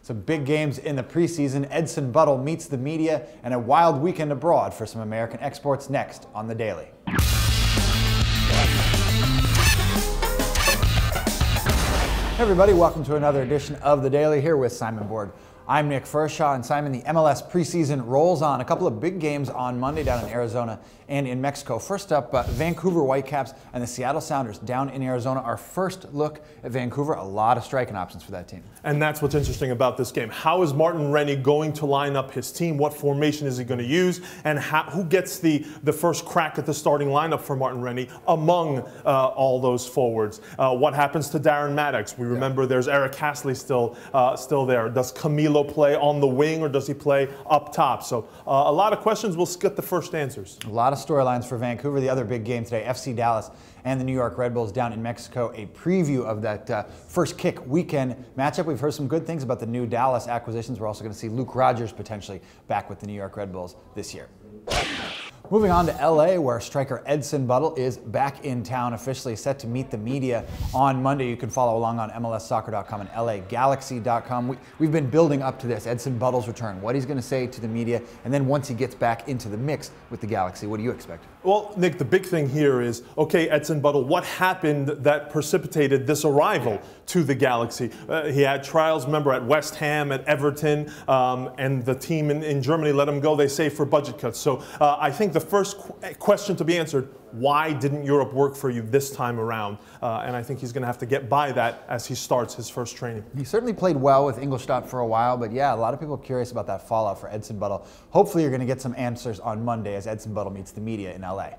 Some big games in the preseason. Edson Buddle meets the media, and a wild weekend abroad for some American exports next on The Daily. Hey everybody, welcome to another edition of The Daily here with Simon Board. I'm Nick Furshaw, and Simon, the MLS preseason rolls on. A couple of big games on Monday down in Arizona and in Mexico. First up, Vancouver Whitecaps and the Seattle Sounders down in Arizona. Our first look at Vancouver, a lot of striking options for that team. And that's what's interesting about this game. How is Martin Rennie going to line up his team? What formation is he going to use? And who gets the first crack at the starting lineup for Martin Rennie among all those forwards? What happens to Darren Maddox? We remember there's Eric Castley still there. Does Camilo play on the wing, or does he play up top? So a lot of questions. We'll get the first answers. A lot of storylines for Vancouver. The other big game today, FC Dallas and the New York Red Bulls down in Mexico. A preview of that first kick weekend matchup. We've heard some good things about the new Dallas acquisitions. We're also going to see Luke Rogers potentially back with the New York Red Bulls this year. Moving on to LA, where striker Edson Buddle is back in town, officially set to meet the media on Monday. You can follow along on MLSsoccer.com and LAGalaxy.com. We've been building up to this, Edson Buddle's return, what he's going to say to the media, and then once he gets back into the mix with the Galaxy, what do you expect? Well, Nick, the big thing here is, okay, Edson Buddle, what happened that precipitated this arrival to the Galaxy? He had trials, remember, at West Ham, at Everton, and the team in Germany let him go, they say, for budget cuts. So I think the first question to be answered, why didn't Europe work for you this time around? And I think he's going to have to get by that as he starts his first training. He certainly played well with Ingolstadt for a while, but yeah, a lot of people are curious about that fallout for Edson Buddle. Hopefully you're going to get some answers on Monday as Edson Buddle meets the media in LA.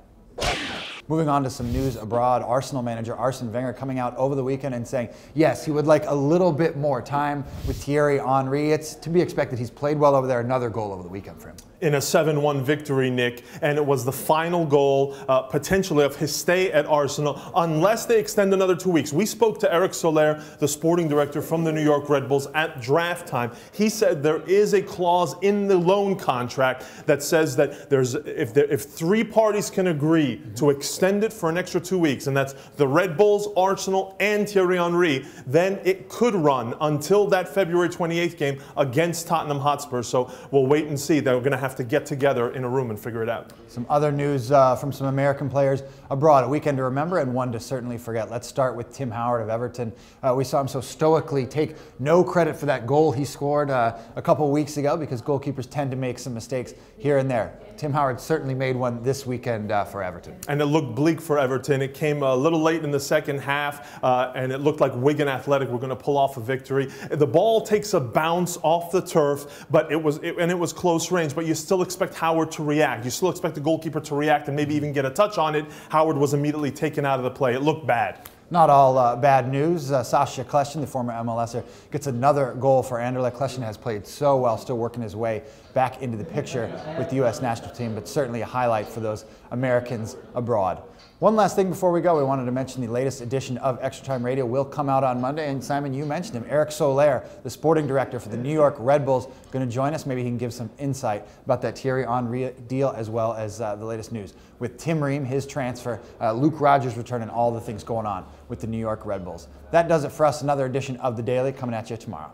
Moving on to some news abroad, Arsenal manager Arsene Wenger coming out over the weekend and saying, yes, he would like a little bit more time with Thierry Henry. It's to be expected. He's played well over there. Another goal over the weekend for him. In a 7-1 victory, Nick, and it was the final goal, potentially, of his stay at Arsenal, unless they extend another 2 weeks. We spoke to Eric Soler, the sporting director from the New York Red Bulls, at draft time. He said there is a clause in the loan contract that says that if three parties can agree to extend it for an extra 2 weeks, and that's the Red Bulls, Arsenal, and Thierry Henry, then it could run until that February 28th game against Tottenham Hotspur. So we'll wait and see. They're going to have to get together in a room and figure it out. Some other news from some American players abroad. A weekend to remember and one to certainly forget. Let's start with Tim Howard of Everton. We saw him so stoically take no credit for that goal he scored a couple weeks ago, because goalkeepers tend to make some mistakes here and there. Tim Howard certainly made one this weekend for Everton. And it looked bleak for Everton. It came a little late in the second half, and it looked like Wigan Athletic were going to pull off a victory. The ball takes a bounce off the turf, but it was close range. But you still expect Howard to react. You still expect the goalkeeper to react and maybe even get a touch on it. Howard was immediately taken out of the play. It looked bad. Not all bad news. Sasha Kljestan, the former MLSer, gets another goal for Anderlecht. Kljestan has played so well, still working his way back into the picture with the U.S. national team, but certainly a highlight for those Americans abroad. One last thing before we go, we wanted to mention the latest edition of Extra Time Radio will come out on Monday, and Simon, you mentioned him. Eric Soler, the sporting director for the New York Red Bulls, going to join us. Maybe he can give some insight about that Thierry Henry deal, as well as the latest news with Tim Ream, his transfer, Luke Rogers' return, and all the things going on with the New York Red Bulls. That does it for us. Another edition of The Daily coming at you tomorrow.